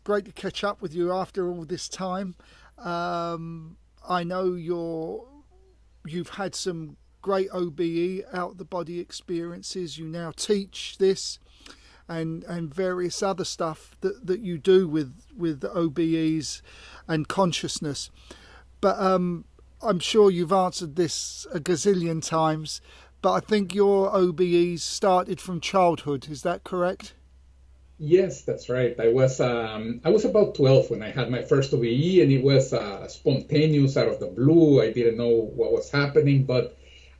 great to catch up with you after all this time. I know you've had some great OBE, out the body experiences. You now teach this and various other stuff that you do with OBEs and consciousness. But I'm sure you've answered this a gazillion times, but I think your OBEs started from childhood. Is that correct? Yes, that's right. I was about 12 when I had my first OBE, and it was spontaneous, out of the blue. I didn't know what was happening, but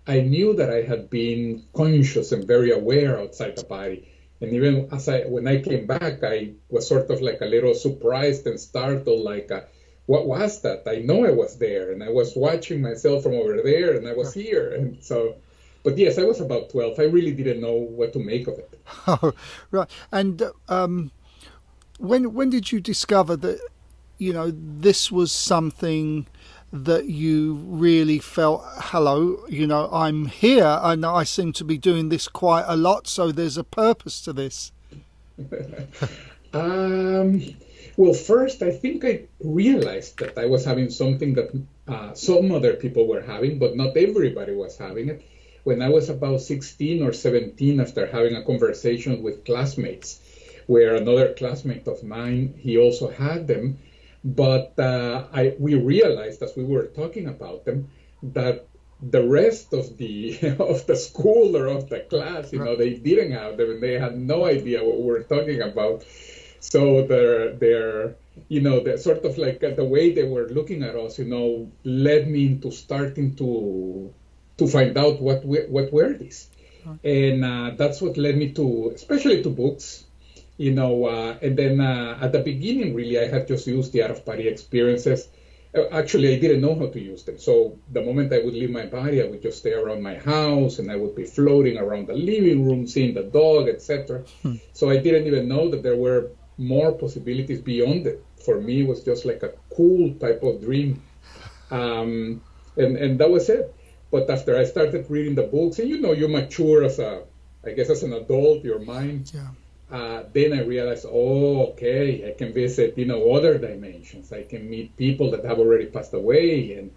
I knew that I had been conscious and very aware outside the body. And even when I came back, I was sort of like a little surprised and startled, like, what was that? I know I was there, and I was watching myself from over there, and I was here. And so, but yes, I was about 12. I really didn't know what to make of it. Oh, right. And when did you discover that, this was something that you really felt, hello, I'm here and I seem to be doing this quite a lot, so there's a purpose to this? Well, first, I think I realized that I was having something that some other people were having, but not everybody was having it. When I was about 16 or 17, after having a conversation with classmates, where another classmate of mine, he also had them, but we realized as we were talking about them that the rest of the of the school or of the class, they didn't have them, and they had no idea what we were talking about. So they're sort of like the way they were looking at us, led me into starting to find out what were these. And that's what led me to, especially to books, and then at the beginning, really, I had just used the out-of-body experiences. Actually, I didn't know how to use them. So the moment I would leave my body, I would just stay around my house, and I would be floating around the living room, seeing the dog, etc. So I didn't even know that there were more possibilities beyond it. For me, it was just like a cool type of dream. And that was it. But after I started reading the books, and you mature as as an adult, your mind. Yeah. Then I realized, okay, I can visit, other dimensions. I can meet people that have already passed away.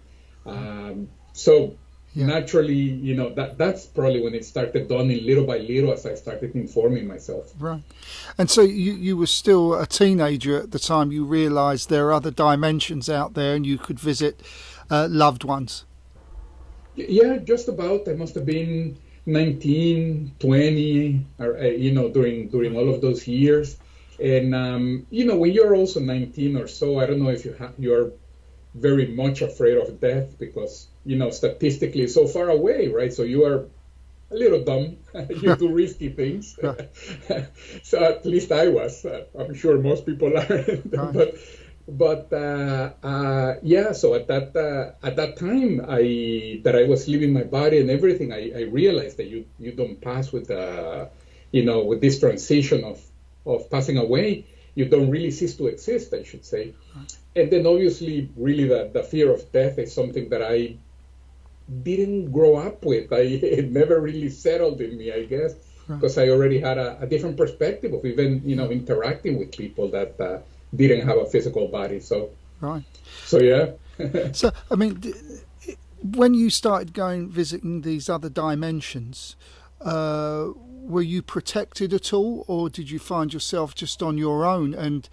And naturally, that's probably when it started dawning little by little as I started informing myself. Right. And so you were still a teenager at the time you realized there are other dimensions out there and you could visit loved ones. Yeah, just about. I must have been 19, 20, or, during all of those years. And, when you're also 19 or so, I don't know if you're very much afraid of death because, statistically it's so far away, right? So you are a little dumb. You do risky things. So at least I was. I'm sure most people are. But so at that time that I was leaving my body and everything, I realized that you don't pass with with this transition of passing away, you don't really cease to exist, I should say. And then obviously, really, the fear of death is something that I didn't grow up with. It never really settled in me, I guess, because I already had a different perspective of even interacting with people that didn't have a physical body. So yeah. So I mean, when you started visiting these other dimensions, were you protected at all, or did you find yourself just on your own? And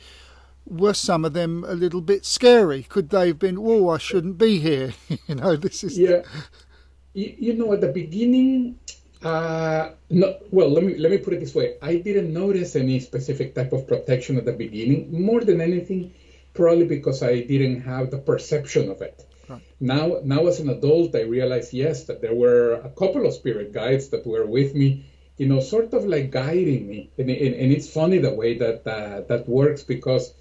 were some of them a little bit scary? Could they have been, I shouldn't be here? This is... Yeah. At the beginning, no. Well, let me put it this way. I didn't notice any specific type of protection at the beginning. More than anything, probably because I didn't have the perception of it. Right. Now as an adult, I realized, yes, that there were a couple of spirit guides that were with me, sort of like guiding me. And it's funny the way that works, because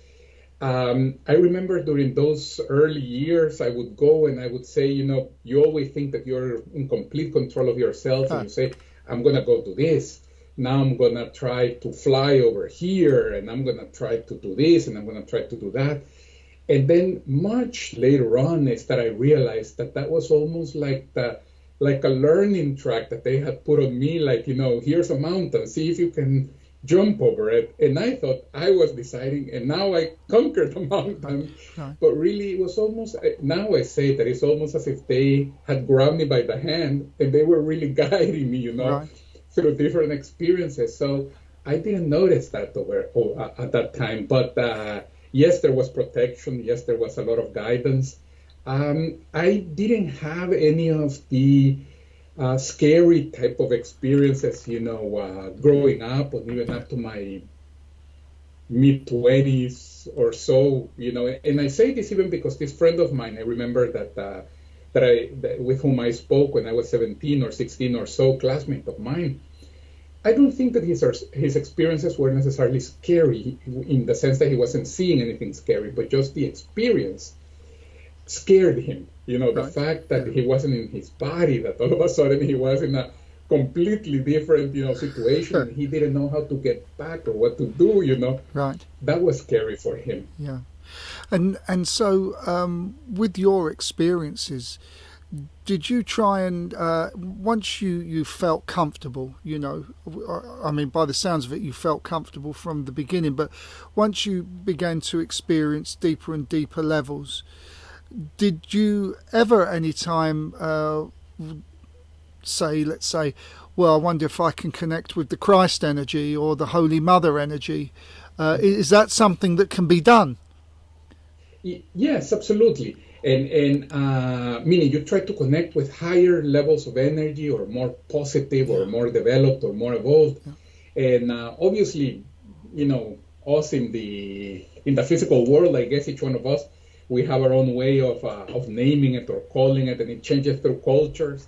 I remember during those early years, I would go and I would say, you always think that you're in complete control of yourself. And you say, I'm going to go do this. Now I'm going to try to fly over here, and I'm going to try to do this, and I'm going to try to do that. And then much later on is that I realized that was almost like a learning track that they had put on me, like, here's a mountain, see if you can jump over it. And I thought I was deciding, and now I conquered the mountain. Right. But really, it was almost, now I say that it's almost as if they had grabbed me by the hand and they were really guiding me, Right. through different experiences. So I didn't notice that at that time. But yes, there was protection. Yes, there was a lot of guidance. I didn't have any of the scary type of experiences, growing up or even up to my mid-20s or so, and I say this even because this friend of mine, I remember that with whom I spoke when I was 17 or 16 or so, classmate of mine, I don't think that his experiences were necessarily scary in the sense that he wasn't seeing anything scary, but just the experience scared him. The Right. fact that he wasn't in his body, that all of a sudden he was in a completely different, situation, and he didn't know how to get back or what to do. Right. That was scary for him. Yeah. And so with your experiences, did you try and once you felt comfortable, I mean, by the sounds of it, you felt comfortable from the beginning, but once you began to experience deeper and deeper levels, did you ever any time let's say, well, I wonder if I can connect with the Christ energy or the Holy Mother energy? Is that something that can be done? Yes, absolutely. And meaning you try to connect with higher levels of energy or more positive or more developed or more evolved. And obviously, us in the physical world, I guess each one of us, we have our own way of naming it or calling it, and it changes through cultures.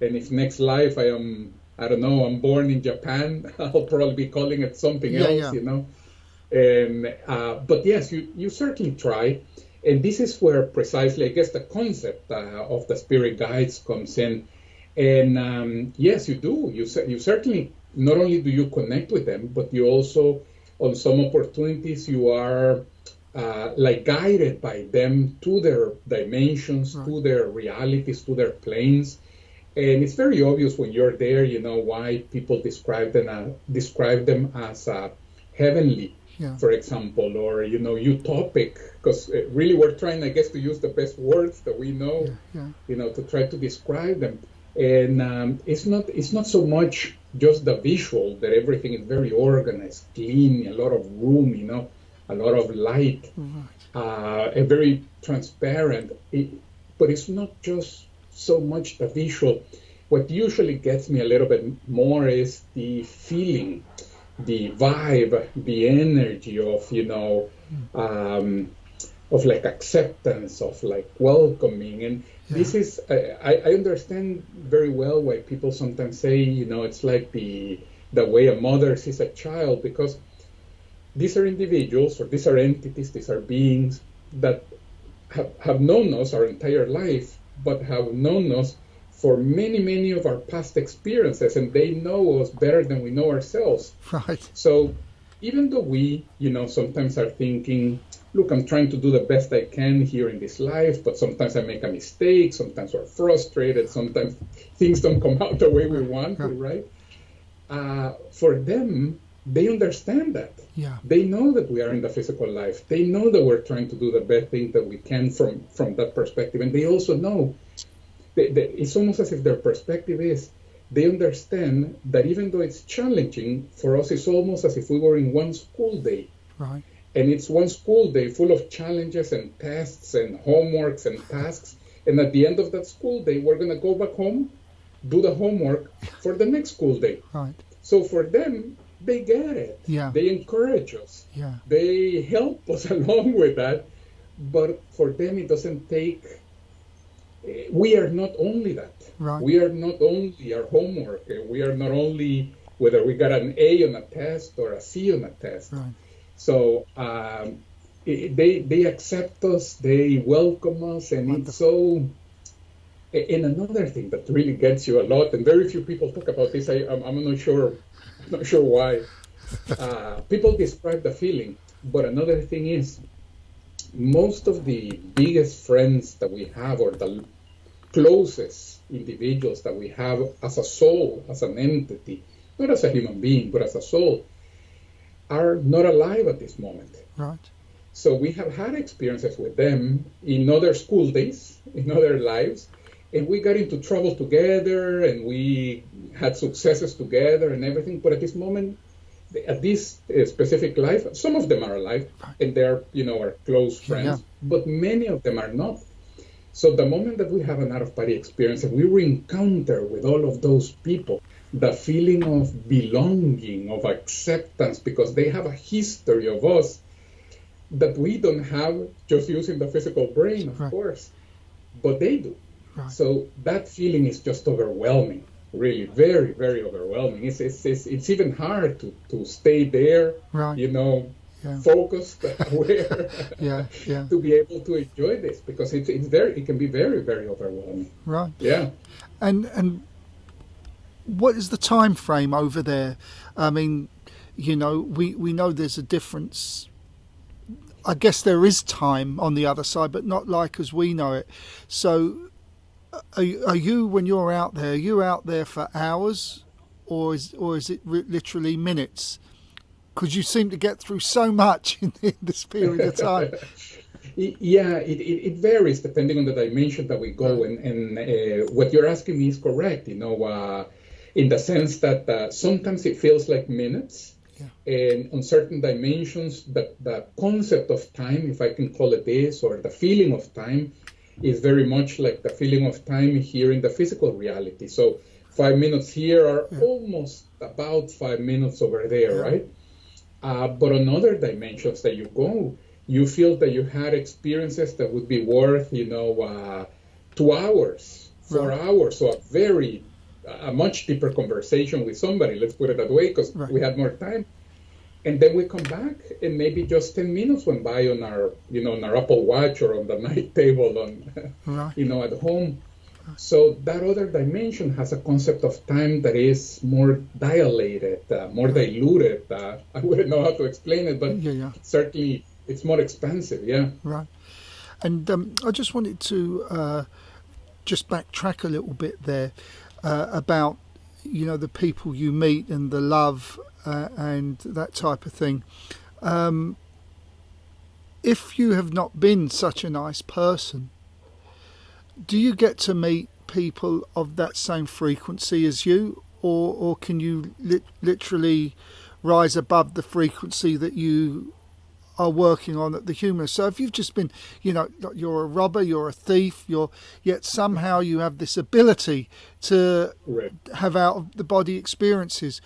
And if next life I don't know, I'm born in Japan, I'll probably be calling it something else, And but yes, you certainly try, and this is where precisely, I guess, the concept of the spirit guides comes in. And yes, you do. You certainly, not only do you connect with them, but you also, on some opportunities, you are like guided by them to their dimensions, to their realities, to their planes. And it's very obvious when you're there, why people describe them as heavenly, for example, or, utopic, because really we're trying, I guess, to use the best words that we know, to try to describe them. And it's not so much just the visual, that everything is very organized, clean, a lot of room, a lot of light, and very transparent. But it's not just so much the visual. What usually gets me a little bit more is the feeling, the vibe, the energy of like acceptance, of like welcoming. And this is, I understand very well why people sometimes say, it's like the way a mother sees a child, because these are individuals, or these are entities, these are beings that have known us our entire life, but have known us for many, many of our past experiences, and they know us better than we know ourselves. Right. So even though we, sometimes are thinking, look, I'm trying to do the best I can here in this life, but sometimes I make a mistake, sometimes we're frustrated, sometimes things don't come out the way we want to, right? For them, they understand that. Yeah. They know that we are in the physical life. They know that we're trying to do the best thing that we can from that perspective. And they also know that it's almost as if their perspective is, they understand that even though it's challenging, for us it's almost as if we were in one school day. Right. And it's one school day full of challenges and tests and homeworks and tasks. And at the end of that school day, we're going to go back home, do the homework for the next school day. Right. So for them, they get it. Yeah. They encourage us. Yeah. They help us along with that. But for them, it doesn't take... We are not only that. Right. We are not only our homework. We are not only whether we got an A on a test or a C on a test. Right. So they accept us, they welcome us, and Wonderful. It's so... And another thing that really gets you a lot, and very few people talk about this, I'm not sure why. People describe the feeling, but another thing is, most of the biggest friends that we have, or the closest individuals that we have as a soul, as an entity, not as a human being, but as a soul, are not alive at this moment. Right. So we have had experiences with them in other school days, in other lives, and we got into trouble together, and we had successes together and everything. But at this moment, at this specific life, some of them are alive, and they're, our close friends, Yeah. but many of them are not. So the moment that we have an out-of-body experience and we re-encounter with all of those people, the feeling of belonging, of acceptance, because they have a history of us that we don't have just using the physical brain, of course, but they do. Right. So that feeling is just overwhelming, really, very, very overwhelming. It's even hard to stay there, focused, aware, to be able to enjoy this, because it can be very, very overwhelming. Right. Yeah. And what is the time frame over there? I mean, we know there's a difference. I guess there is time on the other side, but not like as we know it. So are you, when you're out there, are you out there for hours, or is it literally minutes? Because you seem to get through so much in this period of time. Yeah, it varies depending on the dimension that we go. And what you're asking me is correct, in the sense that sometimes it feels like minutes. Yeah. And on certain dimensions, the concept of time, if I can call it this, or the feeling of time, is very much like the feeling of time here in the physical reality. So 5 minutes here are almost about 5 minutes over there, right? But on other dimensions that you go, you feel that you had experiences that would be worth, 2 hours, 4 hours. So a much deeper conversation with somebody, let's put it that way, because we had more time. And then we come back, and maybe just 10 minutes went by on our, on our Apple Watch or on the night table at home. So that other dimension has a concept of time that is more dilated, more diluted. I wouldn't know how to explain it, but certainly it's more expansive, Right. And I just wanted to just backtrack a little bit there about, the people you meet and the love and that type of thing. If you have not been such a nice person, do you get to meet people of that same frequency as you, or can you literally rise above the frequency that you are working on at the human? So if you've just been, you're a robber, you're a thief, yet somehow you have this ability to have out of the body experiences,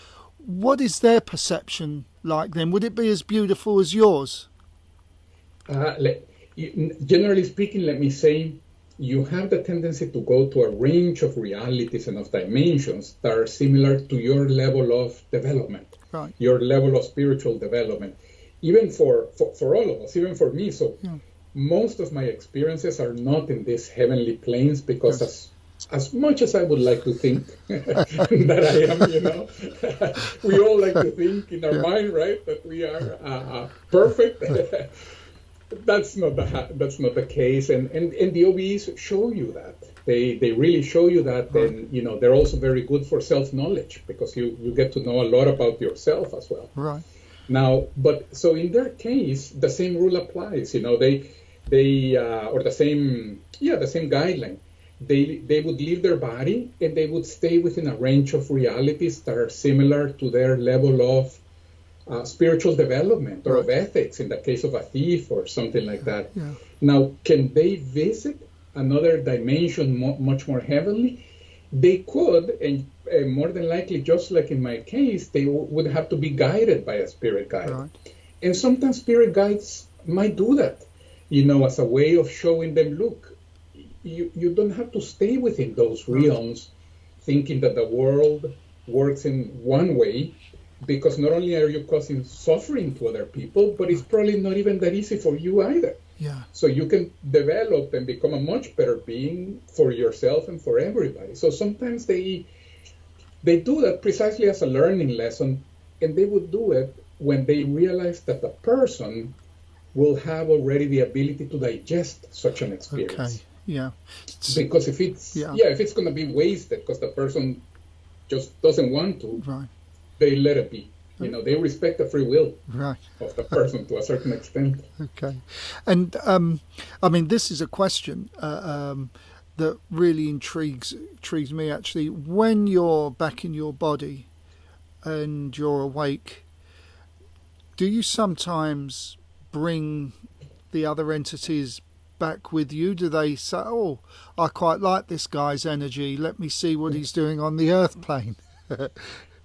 what is their perception like then? Would it be as beautiful as yours? Generally speaking, let me say, you have the tendency to go to a range of realities and of dimensions that are similar to your level of development, your level of spiritual development, even for all of us, even for me. So most of my experiences are not in these heavenly planes, because as much as I would like to think that I am, we all like to think in our mind, right, that we are perfect. That's not the case, and the OBEs show you that. They really show you that, and they're also very good for self-knowledge, because you get to know a lot about yourself as well. Right. Now, but so in their case, the same rule applies. They or the same guideline. They would leave their body, and they would stay within a range of realities that are similar to their level of spiritual development or of ethics, in the case of a thief or something like that. Yeah. Now, can they visit another dimension much more heavenly? They could, and more than likely, just like in my case, they would have to be guided by a spirit guide. Right. And sometimes spirit guides might do that, as a way of showing them, look, you don't have to stay within those realms thinking that the world works in one way, because not only are you causing suffering to other people, but it's probably not even that easy for you either. Yeah. So you can develop and become a much better being for yourself and for everybody. So sometimes they do that precisely as a learning lesson, and they would do it when they realize that the person will have already the ability to digest such an experience. Okay. Yeah. Because if it's going to be wasted because the person just doesn't want to, they let it be. They respect the free will Right. of the person to a certain extent. Okay. And I mean, this is a question that really intrigues me actually. When you're back in your body and you're awake, do you sometimes bring the other entities back with you? Do they say, "Oh, I quite like this guy's energy. Let me see what he's doing on the Earth plane"?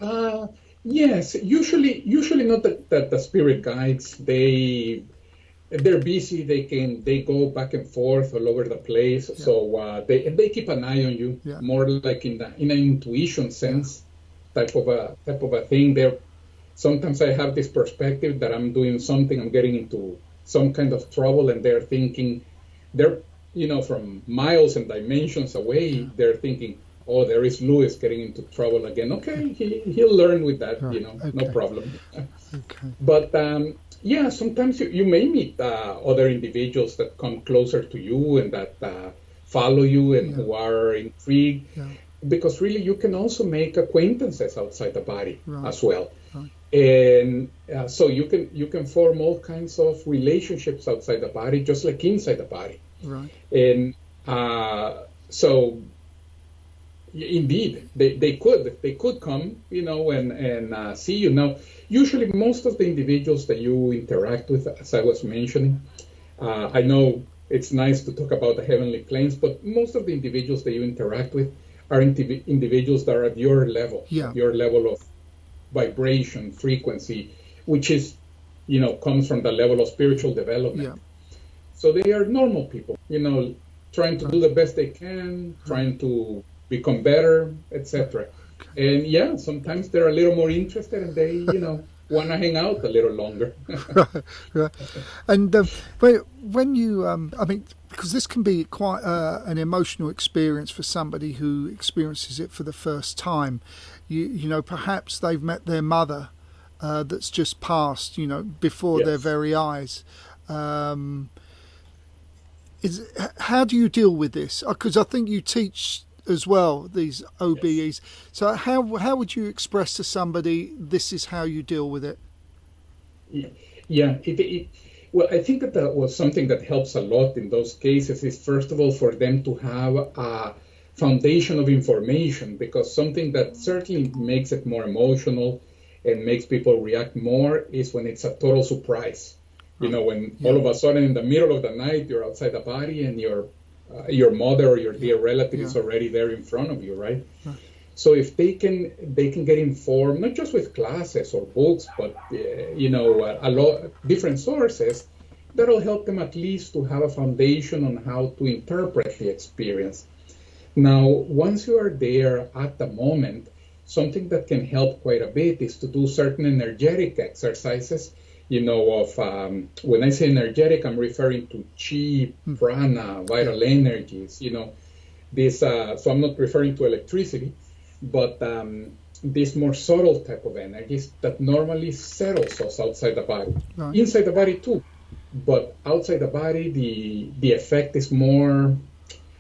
Uh, yes, usually not that the spirit guides, they're busy. They go back and forth all over the place. Yeah. So they keep an eye on you, Yeah. more like in an intuition sense, type of a thing. Sometimes I have this perspective that I'm doing something, I'm getting into some kind of trouble, and they're thinking, they're from miles and dimensions away, they're thinking, oh, there is Louis getting into trouble again. Okay, he'll learn with that, Right. no Okay. problem. Okay. But yeah, sometimes you may meet other individuals that come closer to you and that follow you and who are intrigued, Yeah. because really you can also make acquaintances outside the body Right. as well. Right. And so you can form all kinds of relationships outside the body, just like inside the body. Right. And so indeed, they could come, and see you. Now, usually most of the individuals that you interact with, as I was mentioning, I know it's nice to talk about the heavenly planes, but most of the individuals that you interact with are individuals that are at your level, Yeah. your level of vibration, frequency, which is, comes from the level of spiritual development. Yeah. So they are normal people, trying to do the best they can, trying to become better, etc. And yeah, sometimes they're a little more interested and they, want to hang out a little longer. Right. And when you, I mean, because this can be quite an emotional experience for somebody who experiences it for the first time. You know, perhaps they've met their mother that's just passed, before their Yes. very eyes. How do you deal with this? Because I think you teach as well these OBEs. So how would you express to somebody this is how you deal with it? Yeah, well, I think that was something that helps a lot in those cases is, first of all, for them to have a foundation of information, because something that certainly makes it more emotional and makes people react more is when it's a total surprise. When all of a sudden in the middle of the night, you're outside the body and your mother or your dear relative is already there in front of you, right? So if they can get informed, not just with classes or books, but a lot different sources, that'll help them at least to have a foundation on how to interpret the experience. Now, once you are there at the moment, something that can help quite a bit is to do certain energetic exercises. When I say energetic, I'm referring to chi, prana, vital energies. This. So I'm not referring to electricity, but these more subtle type of energies that normally settles us outside the body, inside the body too, but outside the body, the effect is more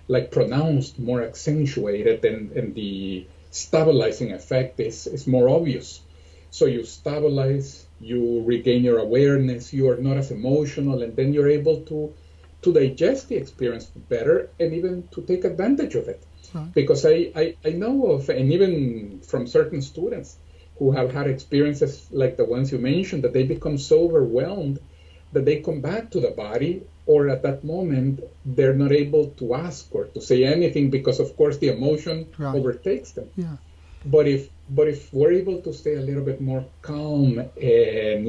like pronounced, more accentuated, and the stabilizing effect is more obvious. So you stabilize, you regain your awareness, you are not as emotional, and then you're able to digest the experience better and even to take advantage of it. Because I know of, and even from certain students who have had experiences like the ones you mentioned, that they become so overwhelmed that they come back to the body, or at that moment they're not able to ask or to say anything because, of course, the emotion overtakes them. Yeah. But if we're able to stay a little bit more calm and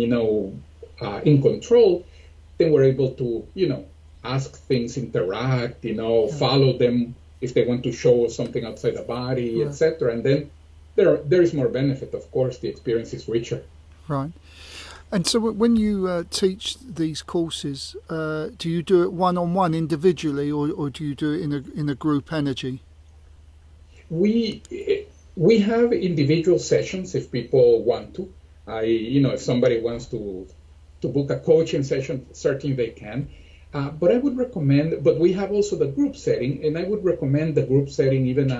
in control, then we're able to ask things, interact, follow them if they want to show something outside the body, etc. And then there is more benefit. Of course, the experience is richer. Right. And so when you teach these courses, do you do it one-on-one individually, or do you do it in a group energy? We have individual sessions if people want to. If somebody wants to book a coaching session, certainly they can. But I would recommend, but we have also the group setting, and I would recommend the group setting even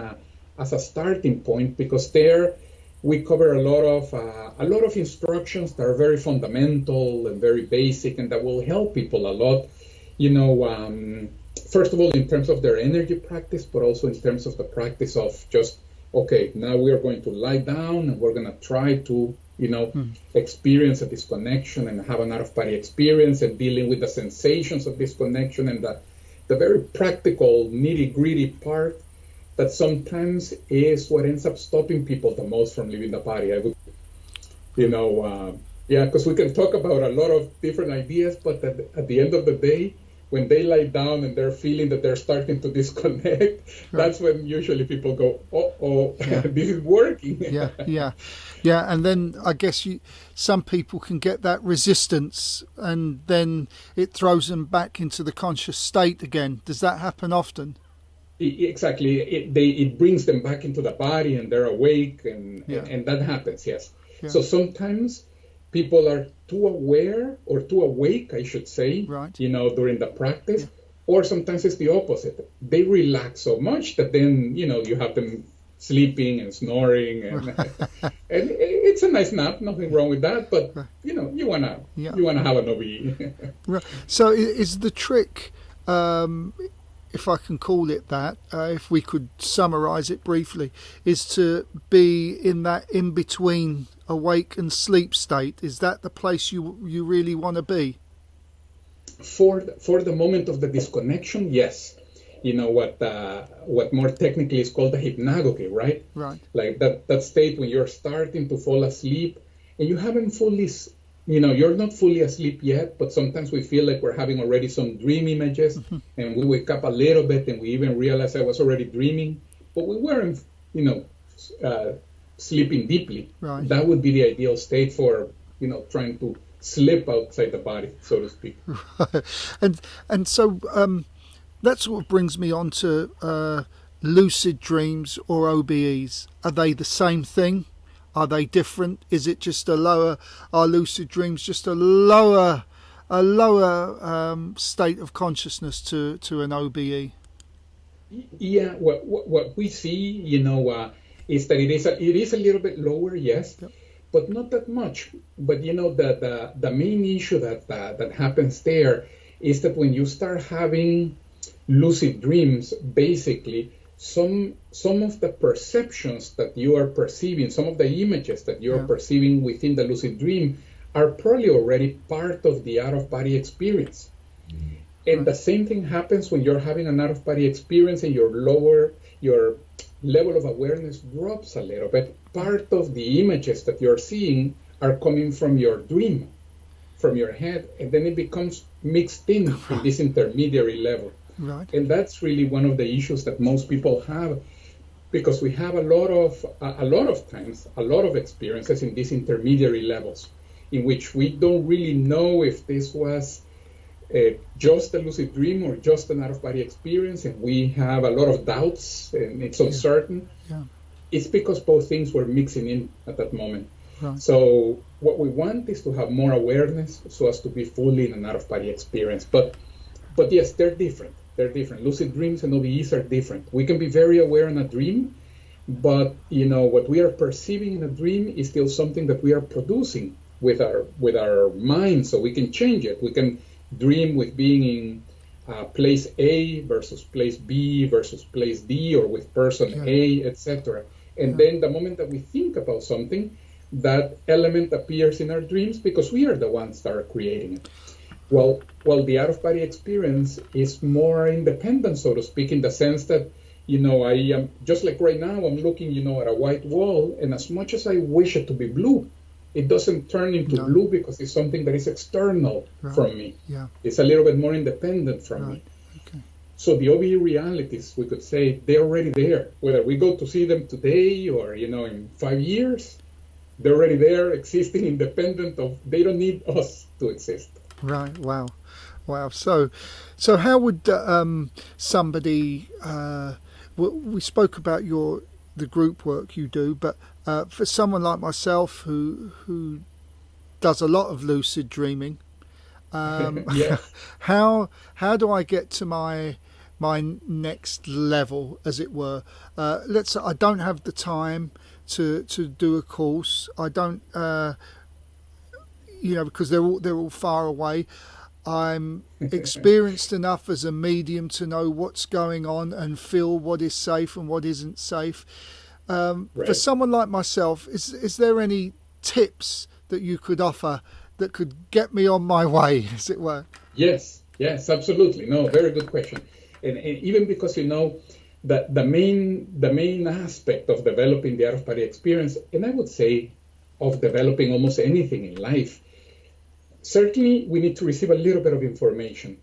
as a starting point, because there we cover a lot of instructions that are very fundamental and very basic, and that will help people a lot. You know, first of all, in terms of their energy practice, but also in terms of the practice of just, okay, now we are going to lie down and we're going to try to, experience a disconnection and have an out-of-body experience, and dealing with the sensations of disconnection, and the very practical, nitty-gritty part that sometimes is what ends up stopping people the most from leaving the body. I would, because we can talk about a lot of different ideas, but at the end of the day, when they lie down and they're feeling that they're starting to disconnect, that's when usually people go, oh, yeah. This is working. Yeah. And then I guess some people can get that resistance, and then it throws them back into the conscious state again. Does that happen often? Exactly. It brings them back into the body, and they're awake, and that happens, yes. Yeah. So sometimes people are too aware, or too awake, I should say, during the practice, or sometimes it's the opposite. They relax so much that then, you have them sleeping and snoring, and and it's a nice nap, nothing wrong with that, but you wanna have an OBE. Right. So is the trick, if I can call it that, if we could summarize it briefly, is to be in that in-between awake and sleep state? Is that the place you really want to be? For the moment of the disconnection, yes. What more technically is called the hypnago, right? Right. Like that state when you're starting to fall asleep, and you haven't fully, you're not fully asleep yet, but sometimes we feel like we're having already some dream images, and we wake up a little bit, and we even realize I was already dreaming, but we weren't, sleeping deeply. Right. That would be the ideal state for, trying to slip outside the body, so to speak. Right. And so that sort of brings me on to lucid dreams or OBEs. Are they the same thing? Are they different? Is it just are lucid dreams just a lower state of consciousness to an OBE? Yeah, what we see, is that it is a little bit lower, yes, but not that much. But the main issue that happens there is that when you start having lucid dreams, basically some of the perceptions that you are perceiving, some of the images that you are perceiving within the lucid dream are probably already part of the out-of-body experience. And the same thing happens when you're having an out-of-body experience and your level of awareness drops a little bit. Part of the images that you're seeing are coming from your dream, from your head, and then it becomes mixed in this intermediary level. Right. And that's really one of the issues that most people have, because we have a lot of times, a lot of experiences in these intermediary levels, in which we don't really know if this was just a lucid dream or just an out-of-body experience, and we have a lot of doubts, and it's uncertain. Yeah. It's because both things were mixing in at that moment. Right. So what we want is to have more awareness so as to be fully in an out-of-body experience. But yes, they're different. They're different. Lucid dreams and OBEs are different. We can be very aware in a dream, but what we are perceiving in a dream is still something that we are producing with our mind, so we can change it. We can dream with being in place A versus place B versus place D, or with person A, etc. And then the moment that we think about something, that element appears in our dreams because we are the ones that are creating it. Well, the out-of-body experience is more independent, so to speak, in the sense that, I am, just like right now, I'm looking, at a white wall, and as much as I wish it to be blue, it doesn't turn into blue because it's something that is external from me. Yeah. It's a little bit more independent from me. Okay. So the OBE realities, we could say, they're already there. Whether we go to see them today or, in 5 years, they're already there, existing independent of, they don't need us to exist. Right. Wow. So how would somebody? We spoke about the group work you do, but for someone like myself who does a lot of lucid dreaming, how do I get to my my next level, as it were. Let's say I don't have the time to do a course. I don't, because they're all far away. I'm experienced enough as a medium to know what's going on and feel what is safe and what isn't safe. For Right. someone like myself, is there any tips that you could offer that could get me on my way, as it were? Yes, absolutely. No, very good question. And even because that the main aspect of developing the out of body experience, and I would say of developing almost anything in life, certainly we need to receive a little bit of information,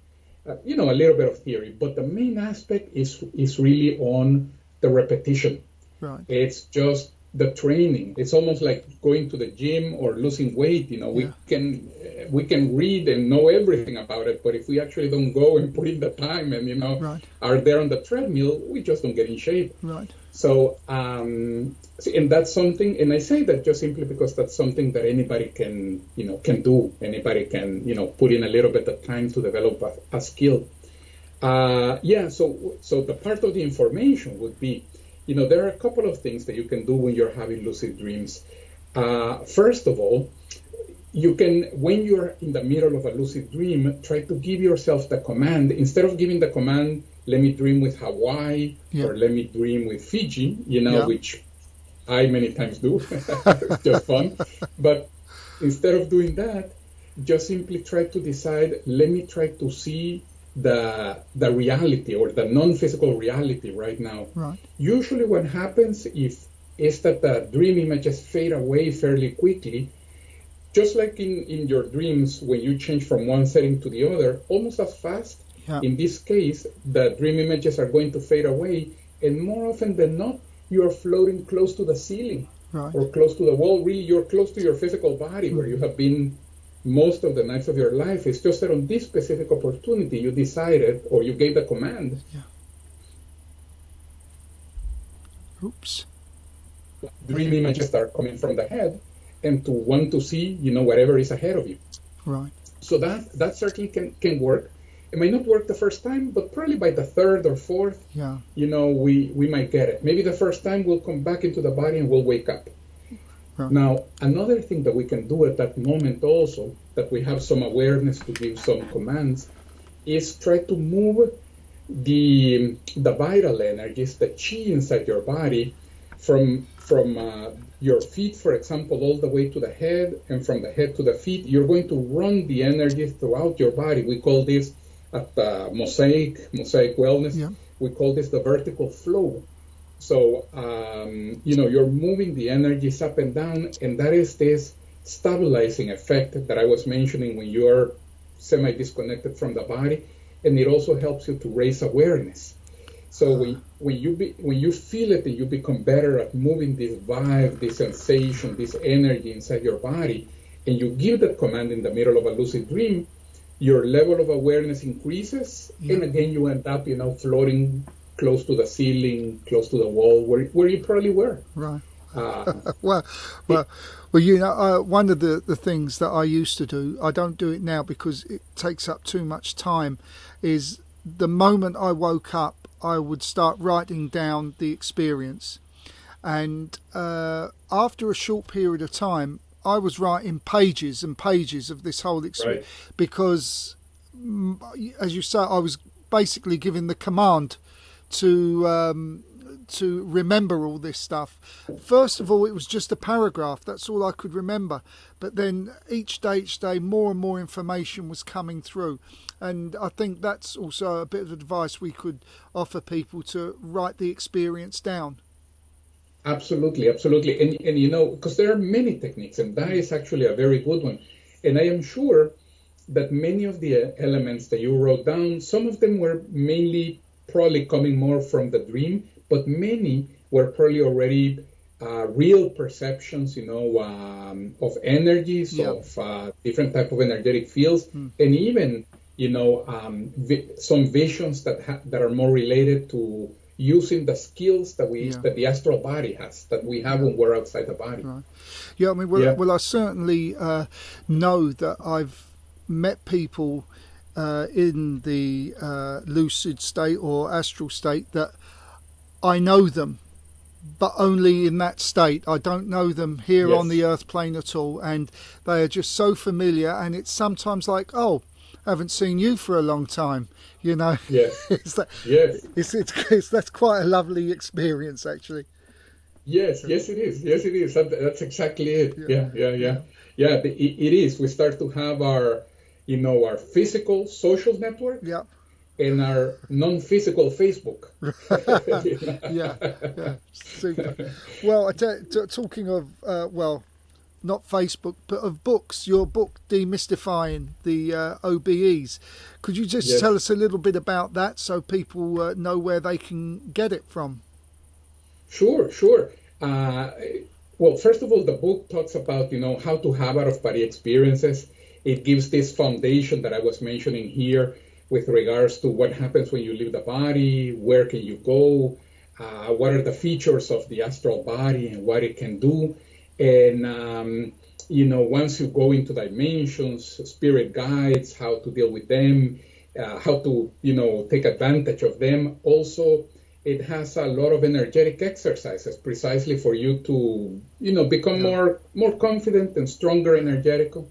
a little bit of theory, but the main aspect is really on the repetition. Right. It's just the training. It's almost like going to the gym or losing weight. We can read and know everything about it, but if we actually don't go and put in the time and Right. are there on the treadmill, we just don't get in shape. Right. So, and that's something, and I say that just simply because that's something that anybody can do. Anybody can, put in a little bit of time to develop a skill. So the part of the information would be, there are a couple of things that you can do when you're having lucid dreams. First of all, you can, when you're in the middle of a lucid dream, try to give yourself the command. Instead of giving the command, let me dream with Hawaii, or let me dream with Fiji, which I many times do. It's just fun. But instead of doing that, just simply try to decide, let me try to see the reality or the non-physical reality right now. Right. Usually what happens is that the dream images fade away fairly quickly. Just like in your dreams, when you change from one setting to the other, almost as fast. Yeah. In this case, the dream images are going to fade away, and more often than not, you are floating close to the ceiling. Right. Or close to the wall. Really, you're close to your physical body, where you have been most of the nights of your life. It's just that on this specific opportunity, you decided, or you gave the command. Yeah. Oops. Dream images that are coming from the head, and to want to see, whatever is ahead of you. Right. So that certainly can work. It may not work the first time, but probably by the third or fourth, we might get it. Maybe the first time we'll come back into the body and we'll wake up. Right. Now, another thing that we can do at that moment also, that we have some awareness to give some commands, is try to move the vital energies, the chi inside your body, from your feet, for example, all the way to the head, and from the head to the feet. You're going to run the energy throughout your body. We call this at Mosaic Wellness, we call this the vertical flow. So, you're moving the energies up and down, and that is this stabilizing effect that I was mentioning when you're semi-disconnected from the body, and it also helps you to raise awareness. So when you feel it and you become better at moving this vibe, this sensation, this energy inside your body, and you give that command in the middle of a lucid dream, your level of awareness increases, and again you end up, floating close to the ceiling, close to the wall, where you probably were. Right. Well, one of the things that I used to do, I don't do it now because it takes up too much time, is the moment I woke up, I would start writing down the experience. And after a short period of time, I was writing pages and pages of this whole experience, right, because, as you say, I was basically giving the command to remember all this stuff. First of all, it was just a paragraph. That's all I could remember. But then each day, more and more information was coming through. And I think that's also a bit of advice we could offer people, to write the experience down. Absolutely. And because there are many techniques, and that is actually a very good one. And I am sure that many of the elements that you wrote down, some of them were mainly probably coming more from the dream, but many were probably already real perceptions, of energies, of different type of energetic fields, and even, some visions that are more related to using the skills that the astral body has, that we have when we're outside the body. Right. Yeah, I mean, well, I certainly know that I've met people in the lucid state or astral state that I know them, but only in that state. I don't know them here on the earth plane at all, and they are just so familiar, and it's sometimes like, oh, I haven't seen you for a long time, you know. Yes. That's quite a lovely experience, actually. Yes, yes, it is. Yes, it is. That's exactly it. Yeah. It is. We start to have our, our physical social network. Yeah. And our non-physical Facebook. Yeah, super. Well, talking of, not Facebook, but of books, your book, Demystifying the OBEs. Could you just tell us a little bit about that so people know where they can get it from? Sure. Well, first of all, the book talks about, how to have out-of-body experiences. It gives this foundation that I was mentioning here with regards to what happens when you leave the body, where can you go, what are the features of the astral body and what it can do. And, once you go into dimensions, spirit guides, how to deal with them, how to, take advantage of them. Also, it has a lot of energetic exercises precisely for you to, become more confident and stronger energetical.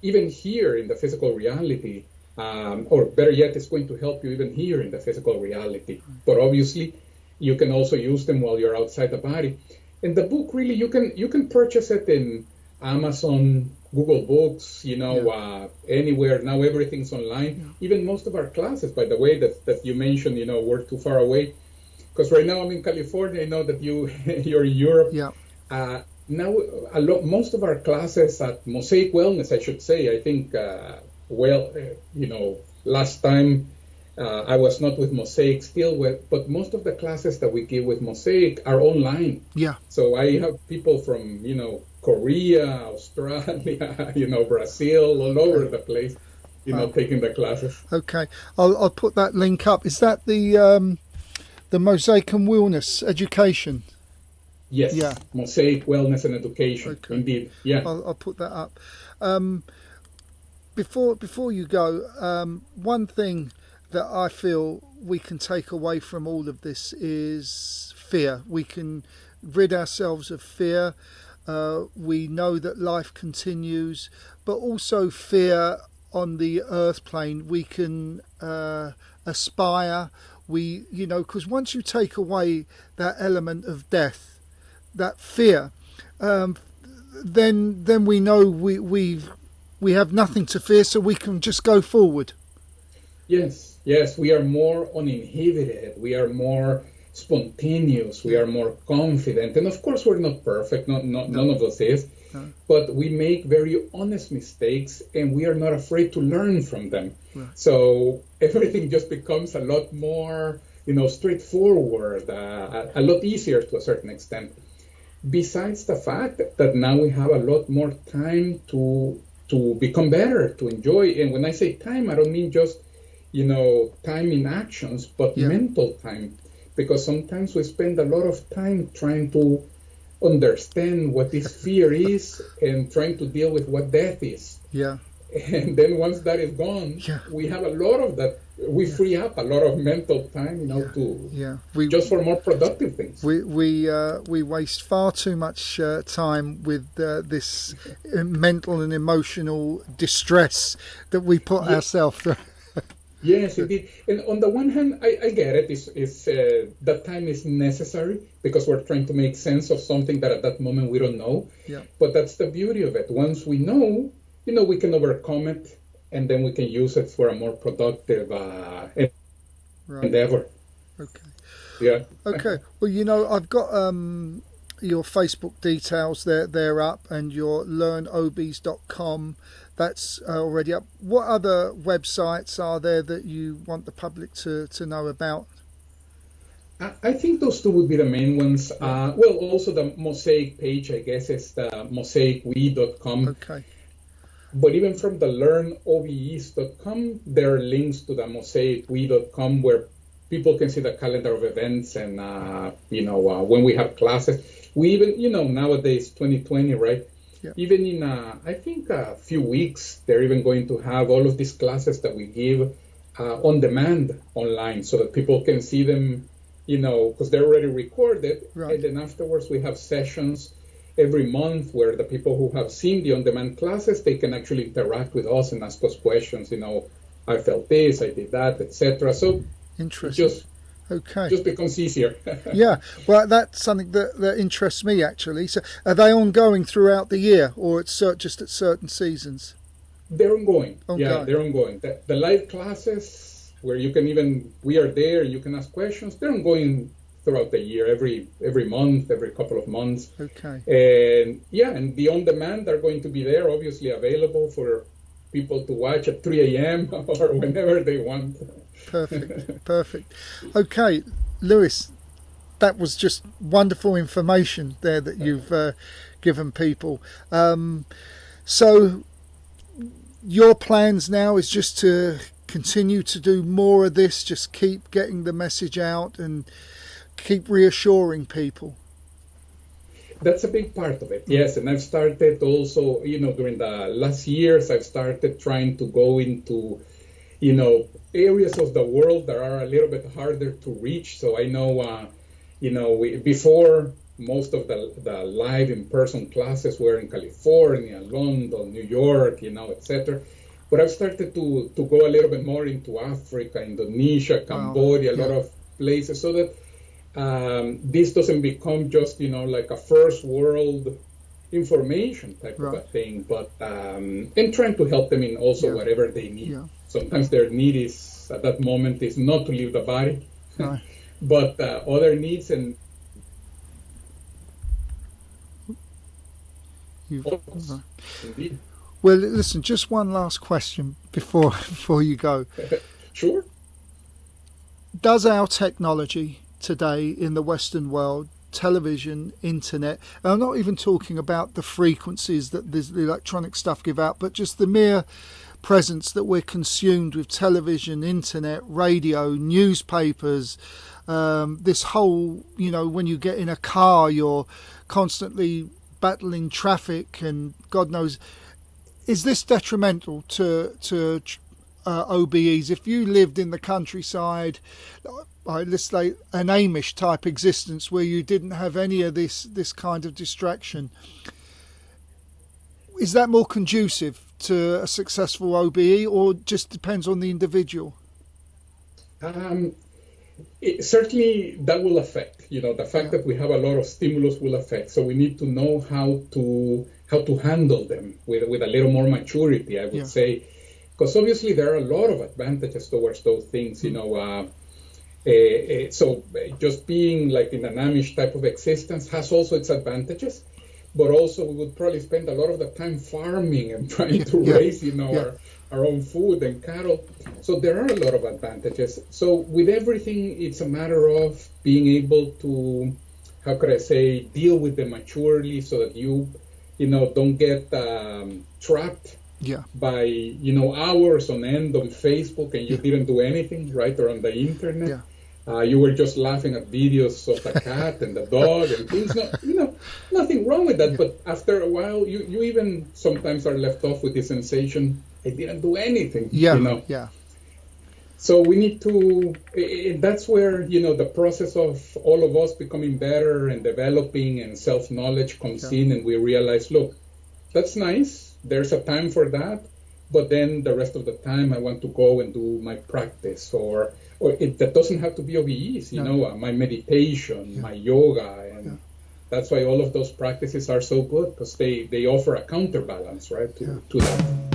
Even here in the physical reality, or better yet, it's going to help you even here in the physical reality. But obviously, you can also use them while you're outside the body. And the book, really, you can purchase it in Amazon, Google Books, anywhere. Now everything's online. Even most of our classes, by the way, that you mentioned, we're too far away. Because right now I'm in California. I know that you're in Europe. Yeah. Now, most of our classes at Mosaic Wellness, I should say, I think, last time I was not with Mosaic still, but most of the classes that we give with Mosaic are online. Yeah. So I have people from, Korea, Australia, Brazil, all over the place, taking the classes. Okay. I'll put that link up. Is that the Mosaic and Wellness education? Yes. Yeah. Mosaic Wellness and Education. Okay. Indeed. Yeah. I'll put that up. Before you go, one thing that I feel we can take away from all of this is fear. We can rid ourselves of fear. We know that life continues, but also fear on the earth plane. We can aspire. Because once you take away that element of death, that fear, then we know we have nothing to fear, so we can just go forward. Yes, we are more uninhibited, we are more spontaneous, we are more confident. And of course, we're not perfect, none of us is, but we make very honest mistakes and we are not afraid to learn from them. Right. So everything just becomes a lot more, straightforward, a lot easier to a certain extent. Besides the fact that now we have a lot more time to become better, to enjoy. And when I say time, I don't mean just, time in actions, but mental time. Because sometimes we spend a lot of time trying to understand what this fear is and trying to deal with what death is. Yeah. And then once that is gone, we have a lot of that. We free up a lot of mental time, just for more productive things. We waste far too much time with this mental and emotional distress that we put ourselves through. Yes, indeed. And on the one hand, I get it. It's that time is necessary because we're trying to make sense of something that at that moment we don't know. Yeah. But that's the beauty of it. Once we know, we can overcome it, and then we can use it for a more productive endeavor. Okay. Yeah. Okay. Well, I've got your Facebook details. They're up, and your learnobes.com. That's already up. What other websites are there that you want the public to know about? I think those two would be the main ones. Also the Mosaic page, I guess, is the mosaicwe.com. Okay. But even from the learnobes.com, there are links to the mosaicwe.com where people can see the calendar of events and, when we have classes. We even, nowadays, 2020, right? Yeah. even in, I think, a few weeks, they're even going to have all of these classes that we give on demand online so that people can see them, because they're already recorded. Right. And then afterwards, we have sessions every month where the people who have seen the on-demand classes, they can actually interact with us and ask us questions. I felt this, I did that, etc. So it Interesting. just becomes easier. Yeah, well, that's something that interests me actually. So, are they ongoing throughout the year, or it's just at certain seasons? They're ongoing. Yeah, Ongoing. they're ongoing. The live classes where we are there and you can ask questions, they're ongoing throughout the year, every month, every couple of months. Okay. And yeah, and the on-demand are going to be there, obviously available for people to watch at 3 a.m. or whenever they want. Perfect. Okay, Lewis, that was just wonderful information there that you've given people. So your plans now is just to continue to do more of this, just keep getting the message out and keep reassuring people. That's a big part of it, yes. And I've started also, during the last years, I've started trying to go into, areas of the world that are a little bit harder to reach. So I know, before most of the live in-person classes were in California, London, New York, etc. But I've started to go a little bit more into Africa, Indonesia, Cambodia, a lot of places, so that this doesn't become just, like a first world information type of a thing, but and trying to help them in also whatever they need. Yeah. Sometimes their need is, at that moment, is not to leave the body, but other needs and Indeed. Well, listen, just one last question before you go. Sure. Does our technology today in the Western world, television, internet, and I'm not even talking about the frequencies that the electronic stuff give out, but just the mere presence that we're consumed with television, internet, radio, newspapers, this whole, when you get in a car, you're constantly battling traffic and God knows, is this detrimental to OBEs? If you lived in the countryside, let's say an Amish type existence where you didn't have any of this kind of distraction, is that more conducive to a successful OBE, or just depends on the individual? Certainly that will affect, the fact that we have a lot of stimulus will affect. So we need to know how to handle them with a little more maturity, I would say, because obviously there are a lot of advantages towards those things, so just being like in an Amish type of existence has also its advantages, but also we would probably spend a lot of the time farming and trying to raise, our own food and cattle. So there are a lot of advantages. So with everything, it's a matter of being able to, how could I say, deal with them maturely so that you don't get trapped by, hours on end on Facebook and you didn't do anything, right, or on the internet. Yeah. You were just laughing at videos of the cat and the dog and things. Nothing wrong with that. But after a while, you even sometimes are left off with the sensation, I didn't do anything. Yeah. So we need to, that's where, the process of all of us becoming better and developing and self-knowledge comes in, and we realize, look, that's nice. There's a time for that. But then the rest of the time I want to go and do my practice or that doesn't have to be OBEs, my meditation, my yoga. And that's why all of those practices are so good, because they offer a counterbalance, right, to that.